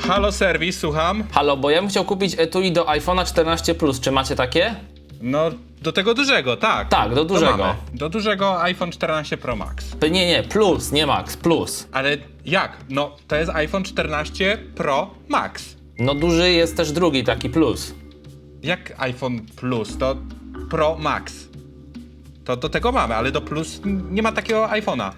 Halo serwis, słucham. Halo, bo ja bym chciał kupić etui do iPhone'a 14 Plus. Czy macie takie? No, do tego dużego, tak. Tak, do dużego. To mamy. Do dużego iPhone 14 Pro Max. Nie, Plus, nie Max, Plus. Ale jak? No, to jest iPhone 14 Pro Max. No duży jest też drugi taki Plus. Jak iPhone Plus? To Pro Max. To do tego mamy, ale do Plus nie ma takiego iPhone'a.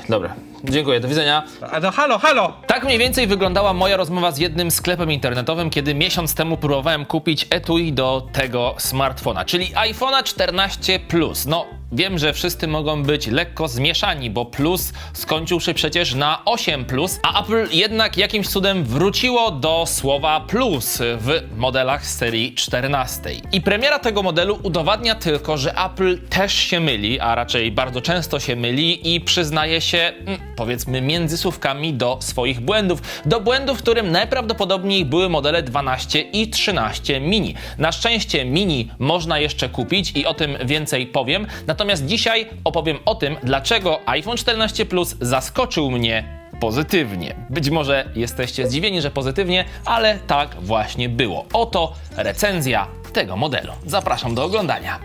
Dobra, dziękuję, do widzenia. A no halo! Tak mniej więcej wyglądała moja rozmowa z jednym sklepem internetowym, kiedy miesiąc temu próbowałem kupić etui do tego smartfona, czyli iPhone'a 14 Plus. No, wiem, że wszyscy mogą być lekko zmieszani, bo Plus skończył się przecież na 8 Plus, a Apple jednak jakimś cudem wróciło do słowa Plus w modelach z serii 14. I premiera tego modelu udowadnia tylko, że Apple też się myli, a raczej bardzo często się myli i przyznaje się, powiedzmy, między słówkami do swoich błędów. Do błędów, którym najprawdopodobniej były modele 12 i 13 mini. Na szczęście mini można jeszcze kupić i o tym więcej powiem. Natomiast dzisiaj opowiem o tym, dlaczego iPhone 14 Plus zaskoczył mnie pozytywnie. Być może jesteście zdziwieni, że pozytywnie, ale tak właśnie było. Oto recenzja tego modelu. Zapraszam do oglądania.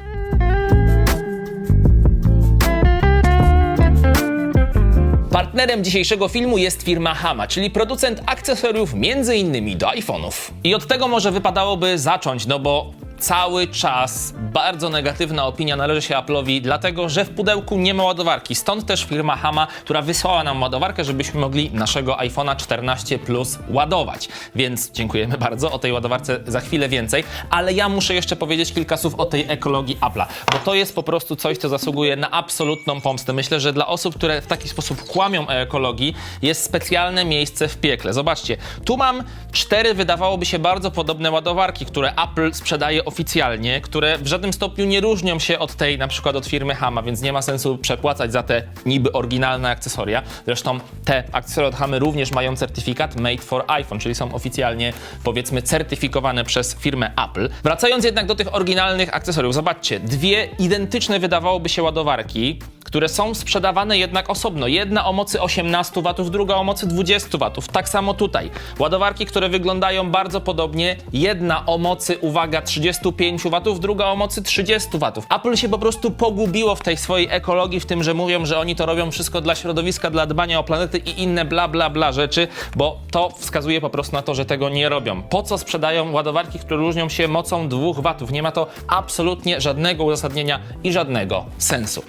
Partnerem dzisiejszego filmu jest firma Hama, czyli producent akcesoriów m.in. do iPhone'ów. I od tego może wypadałoby zacząć, no bo cały czas bardzo negatywna opinia należy się Apple'owi, dlatego że w pudełku nie ma ładowarki. Stąd też firma Hama, która wysłała nam ładowarkę, żebyśmy mogli naszego iPhone'a 14 Plus ładować. Więc dziękujemy bardzo, o tej ładowarce za chwilę więcej, ale ja muszę jeszcze powiedzieć kilka słów o tej ekologii Apple'a, bo to jest po prostu coś, co zasługuje na absolutną pomstę. Myślę, że dla osób, które w taki sposób kłamią o ekologii, jest specjalne miejsce w piekle. Zobaczcie, tu mam 4 wydawałoby się bardzo podobne ładowarki, które Apple sprzedaje oficjalnie, które w żadnym stopniu nie różnią się od tej, na przykład od firmy Hama, więc nie ma sensu przepłacać za te niby oryginalne akcesoria. Zresztą te akcesoria od Hamy również mają certyfikat Made for iPhone, czyli są oficjalnie, powiedzmy, certyfikowane przez firmę Apple. Wracając jednak do tych oryginalnych akcesoriów, zobaczcie, 2 identyczne wydawałoby się ładowarki, które są sprzedawane jednak osobno. Jedna o mocy 18 W, druga o mocy 20 W. Tak samo tutaj. Ładowarki, które wyglądają bardzo podobnie. Jedna o mocy, uwaga, 35 W, druga o mocy 30 W. Apple się po prostu pogubiło w tej swojej ekologii, w tym, że mówią, że oni to robią wszystko dla środowiska, dla dbania o planety i inne bla bla bla rzeczy, bo to wskazuje po prostu na to, że tego nie robią. Po co sprzedają ładowarki, które różnią się mocą 2 W? Nie ma to absolutnie żadnego uzasadnienia i żadnego sensu.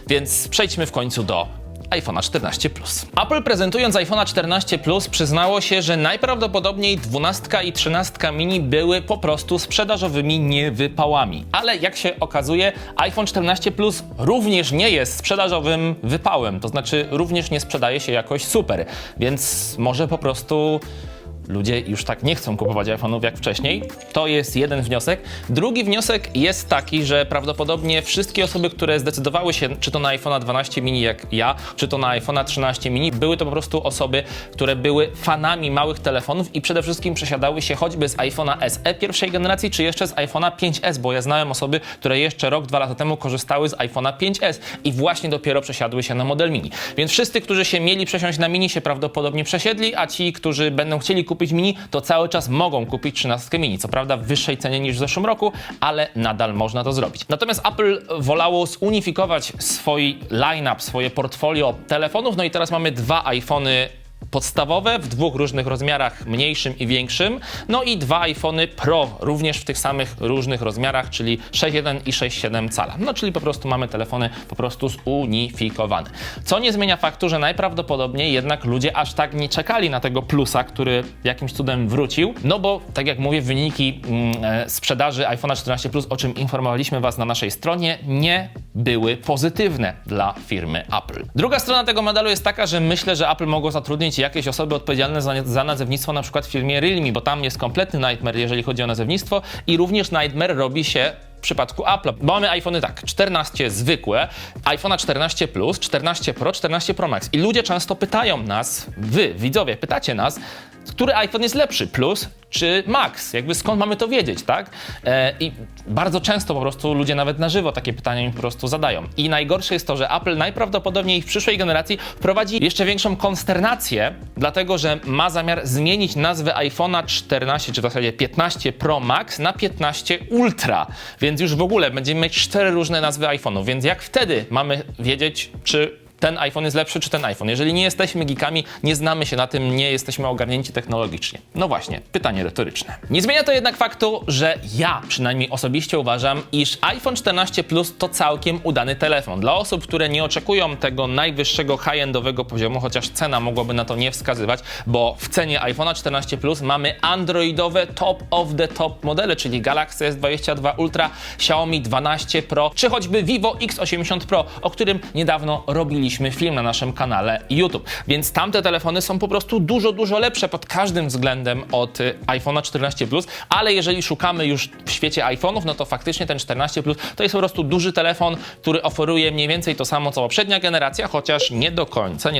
Więc przejdźmy w końcu do iPhone'a 14 Plus. Apple, prezentując iPhone'a 14 Plus, przyznało się, że najprawdopodobniej 12 i 13 mini były po prostu sprzedażowymi niewypałami. Ale jak się okazuje, iPhone 14 Plus również nie jest sprzedażowym wypałem, to znaczy również nie sprzedaje się jakoś super, więc może po prostu ludzie już tak nie chcą kupować iPhone'ów jak wcześniej. To jest jeden wniosek. Drugi wniosek jest taki, że prawdopodobnie wszystkie osoby, które zdecydowały się, czy to na iPhone'a 12 mini jak ja, czy to na iPhone'a 13 mini, były to po prostu osoby, które były fanami małych telefonów i przede wszystkim przesiadały się choćby z iPhone'a SE pierwszej generacji, czy jeszcze z iPhone'a 5S, bo ja znałem osoby, które jeszcze rok, 2 lata temu korzystały z iPhone'a 5S i właśnie dopiero przesiadły się na model mini. Więc wszyscy, którzy się mieli przesiąść na mini, się prawdopodobnie przesiedli, a ci, którzy będą chcieli kupić mini, to cały czas mogą kupić 13 mini. Co prawda w wyższej cenie niż w zeszłym roku, ale nadal można to zrobić. Natomiast Apple wolało zunifikować swój line-up, swoje portfolio telefonów, no i teraz mamy 2 iPhony podstawowe w 2 różnych rozmiarach, mniejszym i większym, no i 2 iPhony Pro, również w tych samych różnych rozmiarach, czyli 6,1 i 6,7 cala. No czyli po prostu mamy telefony po prostu zunifikowane. Co nie zmienia faktu, że najprawdopodobniej jednak ludzie aż tak nie czekali na tego plusa, który jakimś cudem wrócił, no bo tak jak mówię, wyniki sprzedaży iPhone'a 14 Plus, o czym informowaliśmy Was na naszej stronie, nie były pozytywne dla firmy Apple. Druga strona tego medalu jest taka, że myślę, że Apple mogło zatrudnić jakieś osoby odpowiedzialne za nazewnictwo, na przykład w firmie Realme, bo tam jest kompletny nightmare, jeżeli chodzi o nazewnictwo, i również nightmare robi się w przypadku Apple'a. Bo mamy iPhony tak, 14 zwykłe, iPhone'a 14 Plus, 14 Pro, 14 Pro Max. I ludzie często pytają nas, wy, widzowie, pytacie nas, który iPhone jest lepszy, Plus czy Max? Jakby skąd mamy to wiedzieć, tak? I bardzo często po prostu ludzie nawet na żywo takie pytania mi po prostu zadają. I najgorsze jest to, że Apple najprawdopodobniej w przyszłej generacji wprowadzi jeszcze większą konsternację, dlatego że ma zamiar zmienić nazwę iPhone'a 14, czy w zasadzie 15 Pro Max na 15 Ultra. Więc już w ogóle będziemy mieć 4 różne nazwy iPhone'ów, więc jak wtedy mamy wiedzieć, czy ten iPhone jest lepszy, czy ten iPhone? Jeżeli nie jesteśmy geekami, nie znamy się na tym, nie jesteśmy ogarnięci technologicznie. No właśnie, pytanie retoryczne. Nie zmienia to jednak faktu, że ja przynajmniej osobiście uważam, iż iPhone 14 Plus to całkiem udany telefon. Dla osób, które nie oczekują tego najwyższego high-endowego poziomu, chociaż cena mogłaby na to nie wskazywać, bo w cenie iPhone'a 14 Plus mamy androidowe top of the top modele, czyli Galaxy S22 Ultra, Xiaomi 12 Pro, czy choćby Vivo X80 Pro, o którym niedawno robiliśmy film na naszym kanale YouTube. Więc tamte telefony są po prostu dużo lepsze pod każdym względem od iPhone'a 14 Plus, ale jeżeli szukamy już w świecie iPhone'ów, no to faktycznie ten 14 Plus to jest po prostu duży telefon, który oferuje mniej więcej to samo co poprzednia generacja, chociaż nie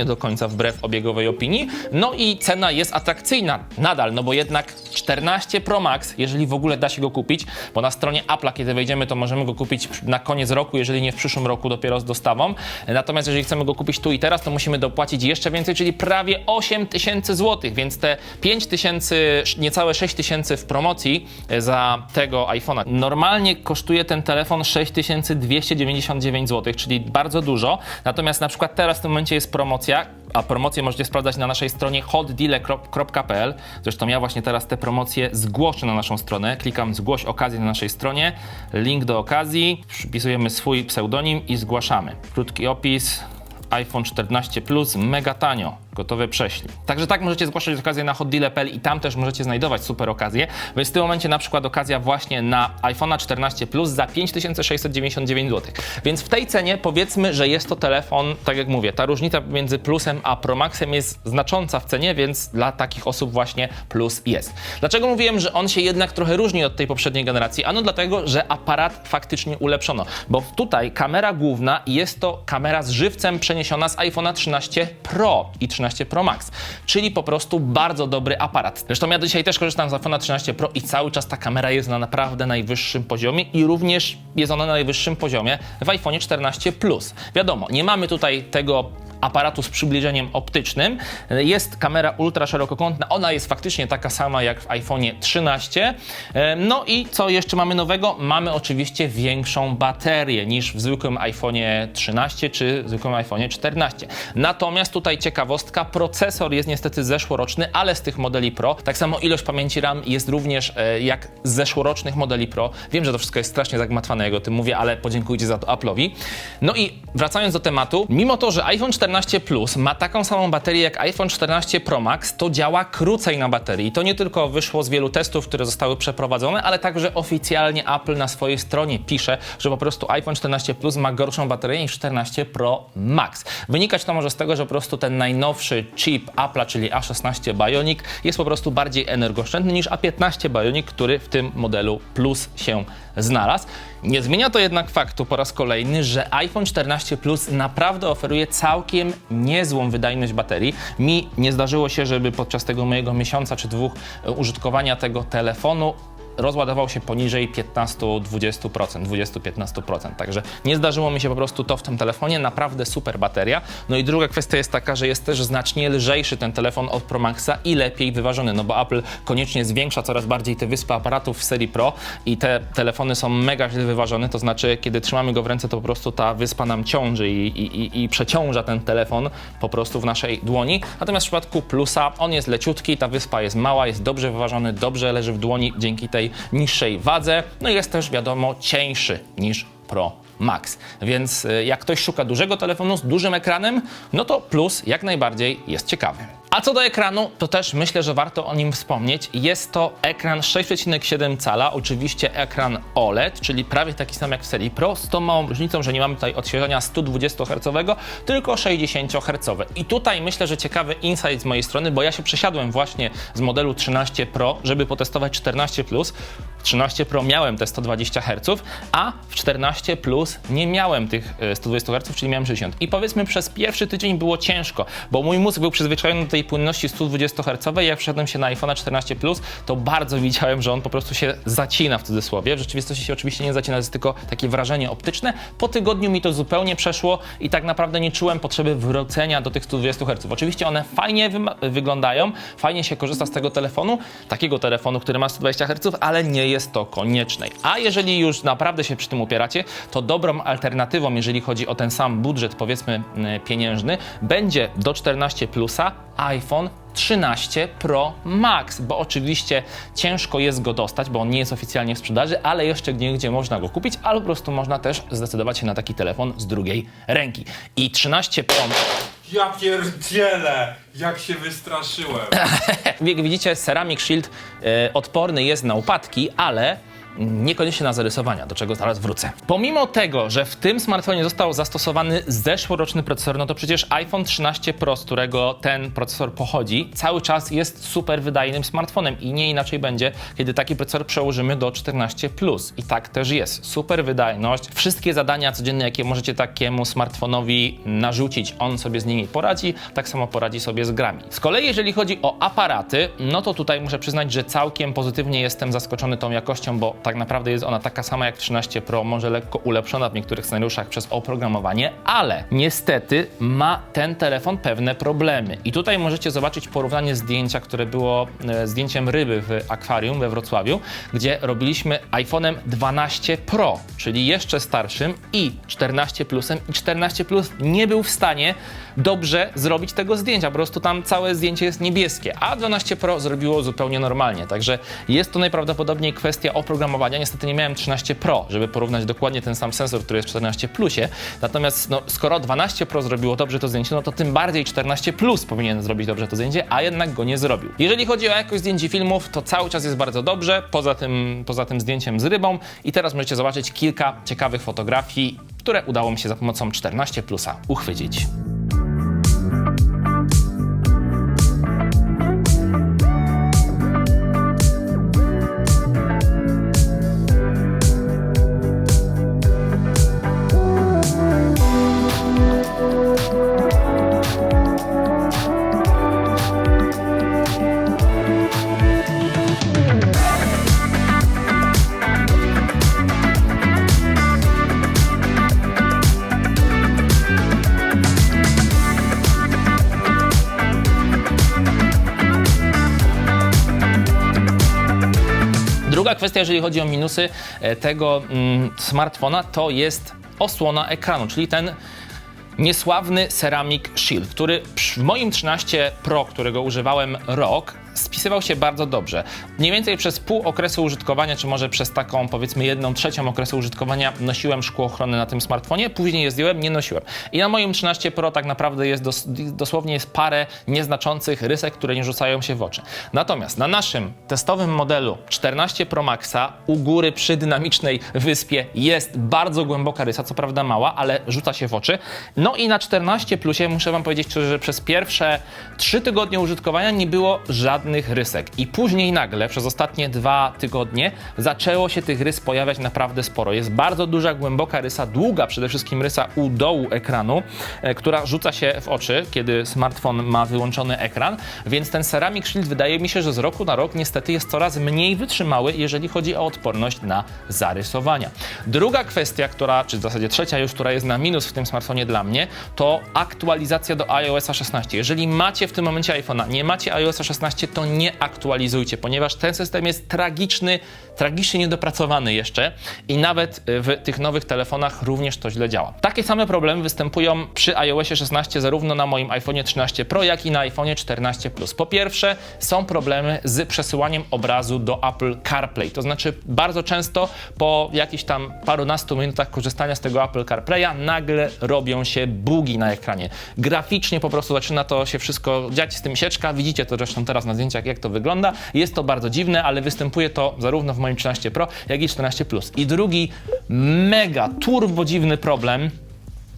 do końca wbrew obiegowej opinii. No i cena jest atrakcyjna nadal, no bo jednak 14 Pro Max, jeżeli w ogóle da się go kupić, bo na stronie Apple'a, kiedy wejdziemy, to możemy go kupić na koniec roku, jeżeli nie w przyszłym roku dopiero z dostawą. Natomiast jeżeli chcemy go kupić tu i teraz, to musimy dopłacić jeszcze więcej, czyli prawie 8 tysięcy złotych, więc te 5 tysięcy, niecałe 6 tysięcy w promocji za tego iPhone'a. Normalnie kosztuje ten telefon 6299 zł, czyli bardzo dużo. Natomiast na przykład teraz w tym momencie jest promocja, a promocję możecie sprawdzać na naszej stronie hotdeale.pl. Zresztą ja właśnie teraz te promocje zgłoszę na naszą stronę. Klikam zgłoś okazję na naszej stronie, link do okazji, przypisujemy swój pseudonim i zgłaszamy. Krótki opis. iPhone 14 Plus, mega tanio, gotowe prześlij. Także tak możecie zgłaszać okazję na hotdeale.pl i tam też możecie znajdować super okazje. Więc w tym momencie na przykład okazja właśnie na iPhone'a 14 Plus za 5699 zł. Więc w tej cenie powiedzmy, że jest to telefon, tak jak mówię, ta różnica między Plusem a Pro Maxem jest znacząca w cenie, więc dla takich osób właśnie Plus jest. Dlaczego mówiłem, że on się jednak trochę różni od tej poprzedniej generacji? Ano dlatego, że aparat faktycznie ulepszono, bo tutaj kamera główna jest to kamera z żywcem przeniesiona z iPhone'a 13 Pro i 13 Pro Max, czyli po prostu bardzo dobry aparat. Zresztą ja dzisiaj też korzystam z iPhone'a 13 Pro i cały czas ta kamera jest na naprawdę najwyższym poziomie i również jest ona na najwyższym poziomie w iPhone'ie 14 Plus. Wiadomo, nie mamy tutaj tego aparatu z przybliżeniem optycznym. Jest kamera ultra szerokokątna, ona jest faktycznie taka sama jak w iPhone'ie 13. No i co jeszcze mamy nowego? Mamy oczywiście większą baterię niż w zwykłym iPhone'ie 13 czy zwykłym iPhone'ie 14. Natomiast tutaj ciekawostka, procesor jest niestety zeszłoroczny, ale z tych modeli Pro. Tak samo ilość pamięci RAM jest również jak z zeszłorocznych modeli Pro. Wiem, że to wszystko jest strasznie zagmatwane, jak o tym mówię, ale podziękujcie za to Apple'owi. No i wracając do tematu, mimo to, że iPhone 14 Plus ma taką samą baterię jak iPhone 14 Pro Max, to działa krócej na baterii. To nie tylko wyszło z wielu testów, które zostały przeprowadzone, ale także oficjalnie Apple na swojej stronie pisze, że po prostu iPhone 14 Plus ma gorszą baterię niż 14 Pro Max. Wynikać to może z tego, że po prostu ten najnowszy chip Apple'a, czyli A16 Bionic, jest po prostu bardziej energooszczędny niż A15 Bionic, który w tym modelu Plus się znalazł. Nie zmienia to jednak faktu po raz kolejny, że iPhone 14 Plus naprawdę oferuje całkiem niezłą wydajność baterii. Mi nie zdarzyło się, żeby podczas tego mojego miesiąca czy dwóch użytkowania tego telefonu rozładował się poniżej 15-20%, 20-15%. Także nie zdarzyło mi się po prostu to w tym telefonie. Naprawdę super bateria. No i druga kwestia jest taka, że jest też znacznie lżejszy ten telefon od Pro Maxa i lepiej wyważony, no bo Apple koniecznie zwiększa coraz bardziej te wyspy aparatów w serii Pro i te telefony są mega źle wyważone, to znaczy kiedy trzymamy go w ręce, to po prostu ta wyspa nam ciąży i przeciąża ten telefon po prostu w naszej dłoni. Natomiast w przypadku Plusa on jest leciutki, ta wyspa jest mała, jest dobrze wyważony, dobrze leży w dłoni dzięki tej niższej wadze, no i jest też wiadomo cieńszy niż Pro Max. Więc jak ktoś szuka dużego telefonu z dużym ekranem, no to Plus jak najbardziej jest ciekawy. A co do ekranu, to też myślę, że warto o nim wspomnieć. Jest to ekran 6,7 cala, oczywiście ekran OLED, czyli prawie taki sam jak w serii Pro, z tą małą różnicą, że nie mamy tutaj odświeżania 120 Hz, tylko 60 Hz. I tutaj myślę, że ciekawy insight z mojej strony, bo ja się przesiadłem właśnie z modelu 13 Pro, żeby potestować 14 Plus. 13 Pro miałem te 120 Hz, a w 14 Plus nie miałem tych 120 Hz, czyli miałem 60. I powiedzmy przez pierwszy tydzień było ciężko, bo mój mózg był przyzwyczajony do tej płynności 120 Hz. Jak wszedłem się na iPhone'a 14 Plus, to bardzo widziałem, że on po prostu się zacina w cudzysłowie. W rzeczywistości się oczywiście nie zacina, to jest tylko takie wrażenie optyczne. Po tygodniu mi to zupełnie przeszło i tak naprawdę nie czułem potrzeby wrócenia do tych 120 Hz. Oczywiście one fajnie wyglądają, fajnie się korzysta z tego telefonu, takiego telefonu, który ma 120 Hz, ale nie jest to konieczne. A jeżeli już naprawdę się przy tym upieracie, to dobrą alternatywą, jeżeli chodzi o ten sam budżet, powiedzmy pieniężny, będzie do 14 Plusa iPhone 13 Pro Max, bo oczywiście ciężko jest go dostać, bo on nie jest oficjalnie w sprzedaży, ale jeszcze gdzie można go kupić, ale po prostu można też zdecydować się na taki telefon z drugiej ręki. I 13 Pro... Ja pierdzielę, jak się wystraszyłem. Jak widzicie, Ceramic Shield odporny jest na upadki, ale niekoniecznie na zarysowania, do czego zaraz wrócę. Pomimo tego, że w tym smartfonie został zastosowany zeszłoroczny procesor, no to przecież iPhone 13 Pro, z którego ten procesor pochodzi, cały czas jest super wydajnym smartfonem i nie inaczej będzie, kiedy taki procesor przełożymy do 14 Plus. I tak też jest. Super wydajność. Wszystkie zadania codzienne, jakie możecie takiemu smartfonowi narzucić, on sobie z nimi poradzi, tak samo poradzi sobie z grami. Z kolei jeżeli chodzi o aparaty, no to tutaj muszę przyznać, że całkiem pozytywnie jestem zaskoczony tą jakością, bo tak naprawdę jest ona taka sama jak 13 Pro, może lekko ulepszona w niektórych scenariuszach przez oprogramowanie, ale niestety ma ten telefon pewne problemy. I tutaj możecie zobaczyć porównanie zdjęcia, które było zdjęciem ryby w akwarium we Wrocławiu, gdzie robiliśmy iPhone'em 12 Pro, czyli jeszcze starszym i 14 Plusem i 14 Plus nie był w stanie dobrze zrobić tego zdjęcia, po prostu tam całe zdjęcie jest niebieskie, a 12 Pro zrobiło zupełnie normalnie, także jest to najprawdopodobniej kwestia oprogramowania. Niestety nie miałem 13 Pro, żeby porównać dokładnie ten sam sensor, który jest w 14 Plusie, natomiast no, skoro 12 Pro zrobiło dobrze to zdjęcie, no to tym bardziej 14 Plus powinien zrobić dobrze to zdjęcie, a jednak go nie zrobił. Jeżeli chodzi o jakość zdjęć i filmów, to cały czas jest bardzo dobrze, poza tym zdjęciem z rybą i teraz możecie zobaczyć kilka ciekawych fotografii, które udało mi się za pomocą 14 Plusa uchwycić. Druga kwestia, jeżeli chodzi o minusy tego smartfona, to jest osłona ekranu, czyli ten niesławny Ceramic Shield, który w moim 13 Pro, którego używałem rok, spisywał się bardzo dobrze. Mniej więcej przez pół okresu użytkowania, czy może przez taką powiedzmy 1/3 okresu użytkowania nosiłem szkło ochronne na tym smartfonie, później je zdjąłem, nie nosiłem. I na moim 13 Pro tak naprawdę jest dosłownie jest parę nieznaczących rysek, które nie rzucają się w oczy. Natomiast na naszym testowym modelu 14 Pro Maxa u góry przy dynamicznej wyspie jest bardzo głęboka rysa, co prawda mała, ale rzuca się w oczy. No i na 14 Plusie muszę wam powiedzieć szczerze, że przez pierwsze 3 tygodnie użytkowania nie było żadnych rysek. I później nagle, przez ostatnie 2 tygodnie, zaczęło się tych rys pojawiać naprawdę sporo. Jest bardzo duża, głęboka rysa, długa przede wszystkim rysa u dołu ekranu, która rzuca się w oczy, kiedy smartfon ma wyłączony ekran, więc ten Ceramic Shield wydaje mi się, że z roku na rok niestety jest coraz mniej wytrzymały, jeżeli chodzi o odporność na zarysowania. Druga kwestia, czy w zasadzie trzecia już, która jest na minus w tym smartfonie dla mnie, to aktualizacja do iOS 16. Jeżeli macie w tym momencie iPhone'a, nie macie iOS 16, to nie aktualizujcie, ponieważ ten system jest tragicznie niedopracowany jeszcze i nawet w tych nowych telefonach również to źle działa. Takie same problemy występują przy iOSie 16 zarówno na moim iPhone'ie 13 Pro, jak i na iPhone'ie 14 Plus. Po pierwsze, są problemy z przesyłaniem obrazu do Apple CarPlay, to znaczy bardzo często po jakichś tam parunastu minutach korzystania z tego Apple CarPlaya nagle robią się bugi na ekranie. Graficznie po prostu zaczyna to się wszystko dziać z tym sieczka, widzicie to zresztą teraz na zdjęciach, jak to wygląda. Jest to bardzo dziwne, ale występuje to zarówno w moim 13 Pro, jak i 14 Plus. I drugi mega turbo dziwny problem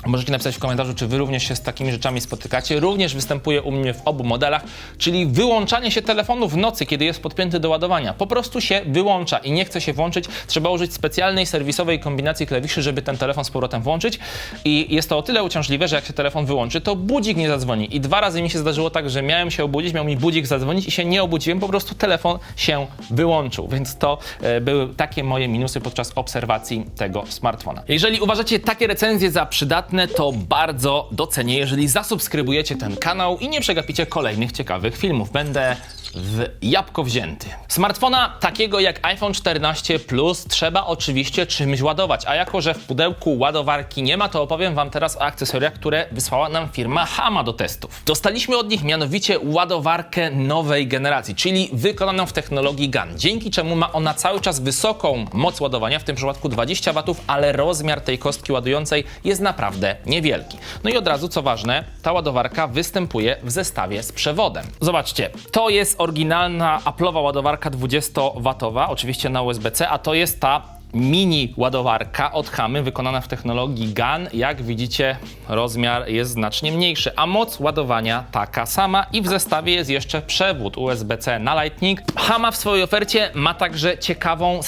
Możecie napisać w komentarzu, czy wy również się z takimi rzeczami spotykacie. Również występuje u mnie w obu modelach, czyli wyłączanie się telefonu w nocy, kiedy jest podpięty do ładowania. Po prostu się wyłącza i nie chce się włączyć. Trzeba użyć specjalnej serwisowej kombinacji klawiszy, żeby ten telefon z powrotem włączyć. I jest to o tyle uciążliwe, że jak się telefon wyłączy, to budzik nie zadzwoni. I 2 razy mi się zdarzyło tak, że miałem się obudzić, miał mi budzik zadzwonić i się nie obudziłem, po prostu telefon się wyłączył. Więc to były takie moje minusy podczas obserwacji tego smartfona. Jeżeli uważacie takie recenzje za przydatne, to bardzo docenię, jeżeli zasubskrybujecie ten kanał i nie przegapicie kolejnych ciekawych filmów. Będę w jabłko wzięty. Smartfona takiego jak iPhone 14 Plus trzeba oczywiście czymś ładować, a jako że w pudełku ładowarki nie ma, to opowiem wam teraz o akcesoriach, które wysłała nam firma Hama do testów. Dostaliśmy od nich mianowicie ładowarkę nowej generacji, czyli wykonaną w technologii GaN, dzięki czemu ma ona cały czas wysoką moc ładowania, w tym przypadku 20 W, ale rozmiar tej kostki ładującej jest naprawdę niewielki. No i od razu, co ważne, ta ładowarka występuje w zestawie z przewodem. Zobaczcie, to jest oryginalna Apple'owa ładowarka 20W, oczywiście na USB-C, a to jest ta mini ładowarka od Hamy wykonana w technologii GaN. Jak widzicie, rozmiar jest znacznie mniejszy, a moc ładowania taka sama i w zestawie jest jeszcze przewód USB-C na Lightning. Hama w swojej ofercie ma także ciekawą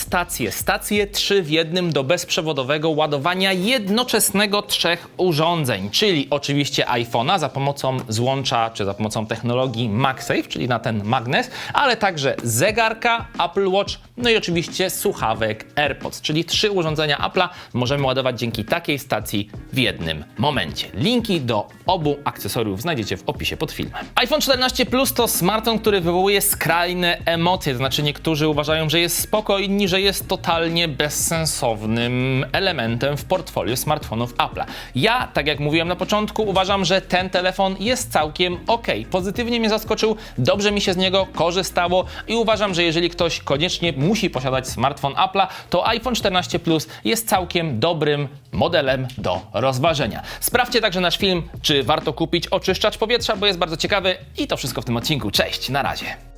stację 3 w 1 do bezprzewodowego ładowania jednoczesnego 3 urządzeń, czyli oczywiście iPhone'a za pomocą złącza czy za pomocą technologii MagSafe, czyli na ten magnes, ale także zegarka, Apple Watch, no i oczywiście słuchawek AirPods. Czyli 3 urządzenia Apple'a możemy ładować dzięki takiej stacji w jednym momencie. Linki do obu akcesoriów znajdziecie w opisie pod filmem. iPhone 14 Plus to smartfon, który wywołuje skrajne emocje, to znaczy niektórzy uważają, że jest spoko, inni, że jest totalnie bezsensownym elementem w portfolio smartfonów Apple'a. Ja, tak jak mówiłem na początku, uważam, że ten telefon jest całkiem ok. Pozytywnie mnie zaskoczył, dobrze mi się z niego korzystało i uważam, że jeżeli ktoś koniecznie musi posiadać smartfon Apple'a, to iPhone 14 Plus jest całkiem dobrym modelem do rozważenia. Sprawdźcie także nasz film, czy warto kupić oczyszczacz powietrza, bo jest bardzo ciekawy i to wszystko w tym odcinku. Cześć, na razie.